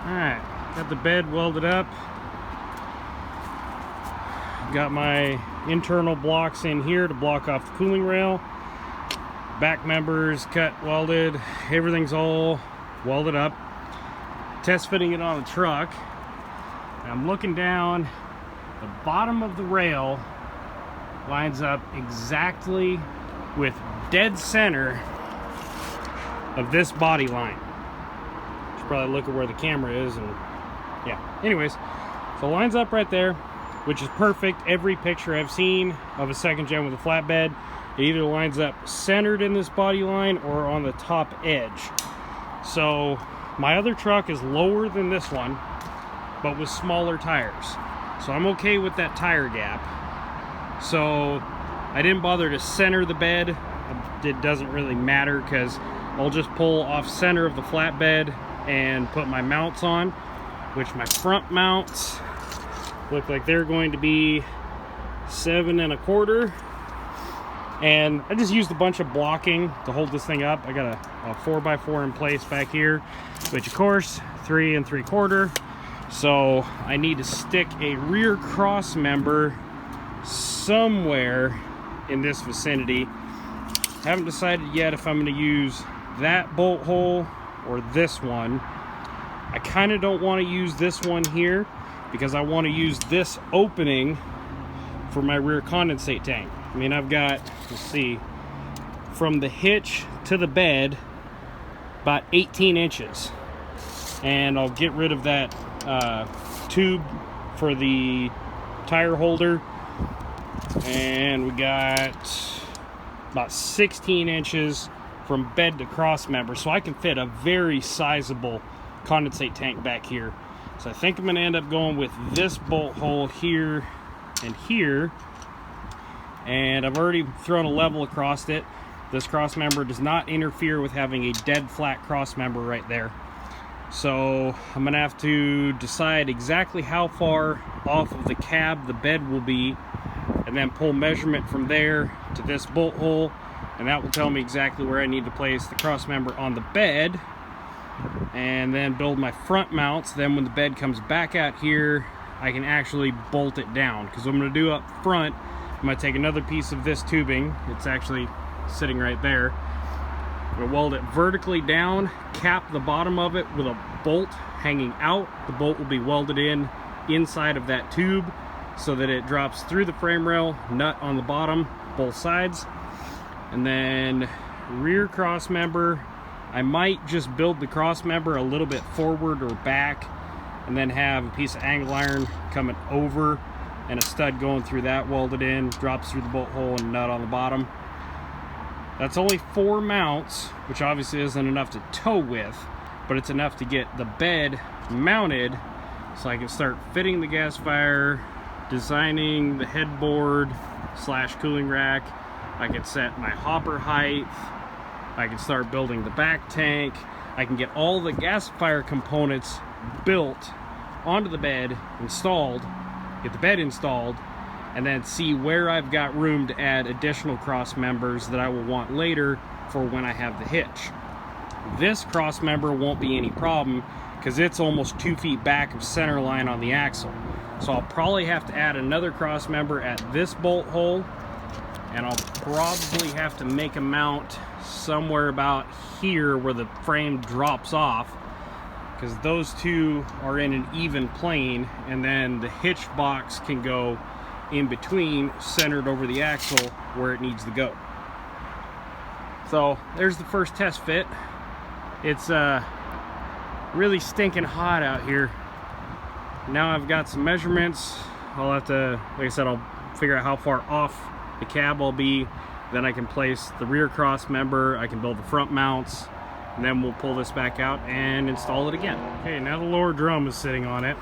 Alright, got the bed welded up. Got my internal blocks in here to block off the cooling rail. Back members cut, welded. Everything's all welded up. Test fitting it on the truck. I'm looking down. The bottom of the rail lines up exactly with dead center of this body line. Should probably look at where the camera is, and yeah. Anyways, so it lines up right there, which is perfect. Every picture I've seen of a second gen with a flatbed, it either lines up centered in this body line or on the top edge. So my other truck is lower than this one, but with smaller tires. So I'm okay with that tire gap. So I didn't bother to center the bed. It doesn't really matter because I'll just pull off center of the flatbed and put my mounts on, which my front mounts look like they're going to be 7 1/4. And I just used a bunch of blocking to hold this thing up. I got a 4x4 in place back here, which of course 3 3/4. So I need to stick a rear cross member somewhere in this vicinity. Haven't decided yet if I'm going to use that bolt hole or this one. I kind of don't want to use this one here because I want to use this opening for my rear condensate tank. I mean, I've got, let's see, from the hitch to the bed about 18 inches, and I'll get rid of that tube for the tire holder, and we got about 16 inches from bed to cross member, so I can fit a very sizable condensate tank back here. So I think I'm going to end up going with this bolt hole here and here, and I've already thrown a level across it. This cross member does not interfere with having a dead flat cross member right there. So I'm gonna have to decide exactly how far off of the cab the bed will be, and then pull measurement from there to this bolt hole, and that will tell me exactly where I need to place the cross member on the bed, and then build my front mounts. Then when the bed comes back out here, I can actually bolt it down, because what I'm gonna do up front, I'm gonna take another piece of this tubing. It's actually sitting right there. I'm gonna weld it vertically down, cap the bottom of it with a bolt hanging out. The bolt will be welded in inside of that tube so that it drops through the frame rail, nut on the bottom, both sides. And then rear cross member, I might just build the cross member a little bit forward or back, and then have a piece of angle iron coming over and a stud going through that, welded in, drops through the bolt hole and nut on the bottom. That's only 4 mounts, which obviously isn't enough to tow with, but it's enough to get the bed mounted so I can start fitting the gasifier, designing the headboard / cooling rack. I can set my hopper height. I can start building the back tank. I can get all the gasifier components built onto the bed, installed, get the bed installed, and then see where I've got room to add additional cross members that I will want later for when I have the hitch. This cross member won't be any problem because it's almost 2 feet back of center line on the axle. So I'll probably have to add another cross member at this bolt hole, and I'll probably have to make a mount somewhere about here where the frame drops off, because those two are in an even plane, and then the hitch box can go in between, centered over the axle where it needs to go. So there's the first test fit. It's really stinking hot out here. Now I've got some measurements. I'll have to, like I said, I'll figure out how far off the cab I'll be. Then I can place the rear cross member, I can build the front mounts, and then we'll pull this back out and install it again. Okay, now the lower drum is sitting on it.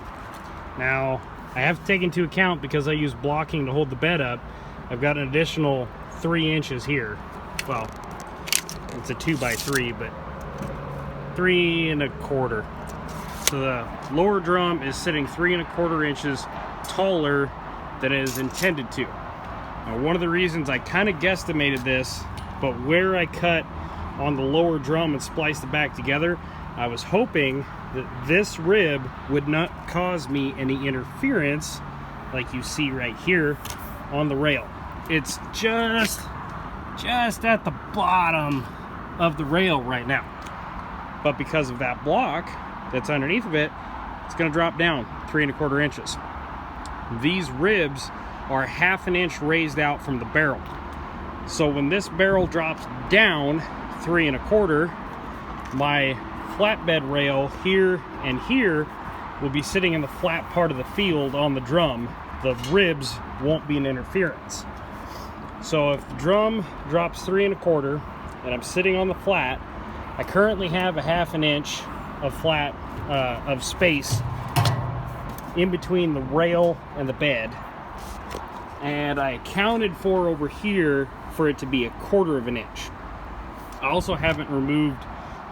Now I have to take into account, because I use blocking to hold the bed up, I've got an additional 3 inches here. Well, it's a 2x3, but 3 1/4. So the lower drum is sitting 3 1/4 inches taller than it is intended to. Now, one of the reasons I kind of guesstimated this, but where I cut on the lower drum and spliced it back together, I was hoping that this rib would not cause me any interference like you see right here on the rail. It's just at the bottom of the rail right now. But because of that block that's underneath of it, it's going to drop down 3 1/4 inches. These ribs are 1/2 inch raised out from the barrel. So when this barrel drops down 3 1/4, my flatbed rail here and here will be sitting in the flat part of the field on the drum. The ribs won't be an interference. So if the drum drops 3 1/4 and I'm sitting on the flat, I currently have a 1/2 inch of flat of space in between the rail and the bed, and I accounted for over here for it to be 1/4 inch. I also haven't removed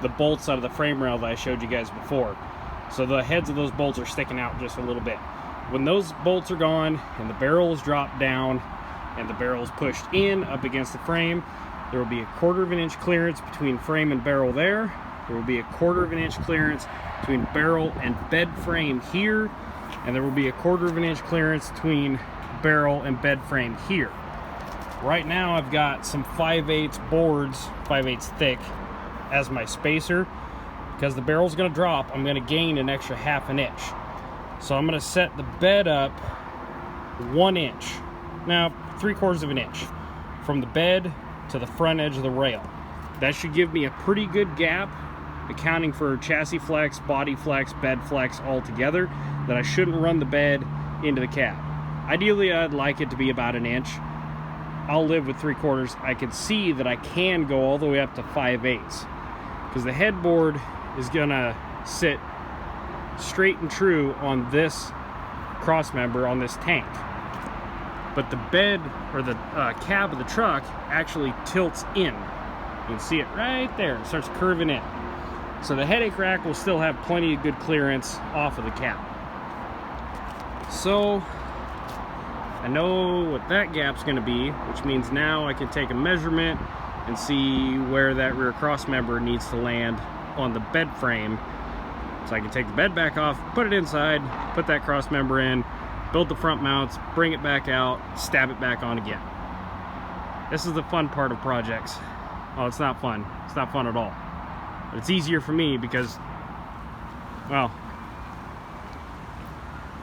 the bolts out of the frame rail that I showed you guys before, so the heads of those bolts are sticking out just a little bit. When those bolts are gone and the barrel is dropped down and the barrel is pushed in up against the frame, there will be 1/4 inch clearance between frame and barrel there. There will be 1/4 inch clearance between barrel and bed frame here, and there will be 1/4 inch clearance between barrel and bed frame here. Right now I've got some 5/8 boards, 5/8 thick, as my spacer. Because the barrel's going to drop, I'm going to gain an extra 1/2 inch. So I'm going to set the bed up 1 inch, now 3/4 inch, from the bed to the front edge of the rail. That should give me a pretty good gap, accounting for chassis flex, body flex, bed flex all together, that I shouldn't run the bed into the cab. Ideally, I'd like it to be about 1 inch. I'll live with 3/4. I can see that I can go all the way up to 5/8, because the headboard is gonna sit straight and true on this cross member on this tank. But the bed, or the cab of the truck, actually tilts in. You can see it right there. It starts curving in. So the headache rack will still have plenty of good clearance off of the cab. So I know what that gap's going to be, which means now I can take a measurement and see where that rear cross member needs to land on the bed frame. So I can take the bed back off, put it inside, put that cross member in, build the front mounts, bring it back out, stab it back on again. This is the fun part of projects. Oh, it's not fun. It's not fun at all. But it's easier for me because, well,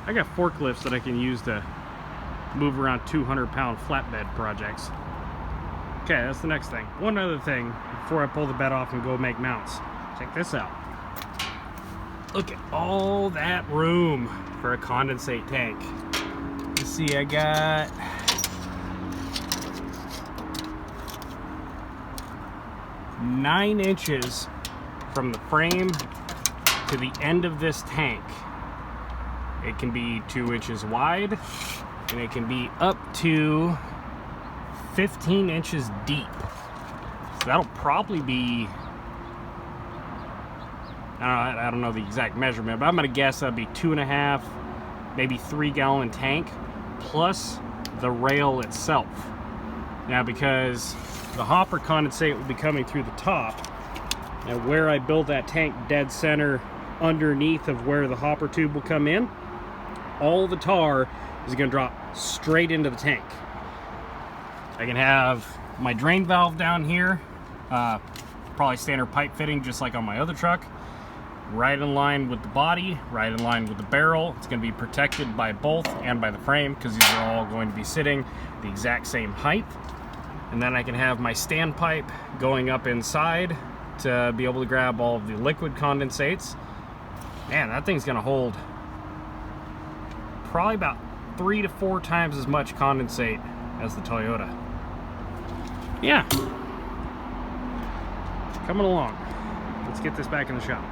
I got forklifts that I can use to move around 200-pound flatbed projects. Okay, that's the next thing. One other thing before I pull the bed off and go make mounts. Check this out. Look at all that room for a condensate tank. You see, I got nine inches from the frame to the end of this tank. It can be 2 inches wide, and it can be up to 15 inches deep. So that'll probably be, I don't know the exact measurement, but I'm gonna guess that'd be 2.5, maybe 3-gallon tank, plus the rail itself. Now, because the hopper condensate will be coming through the top, and where I build that tank dead center underneath of where the hopper tube will come in, all the tar is going to drop straight into the tank. I can have my drain valve down here, probably standard pipe fitting just like on my other truck, right in line with the body, right in line with the barrel. It's going to be protected by both and by the frame, because these are all going to be sitting the exact same height. And then I can have my standpipe going up inside to be able to grab all of the liquid condensates. Man, that thing's going to hold probably about 3 to 4 times as much condensate as the Toyota. Yeah, coming along. Let's get this back in the shop.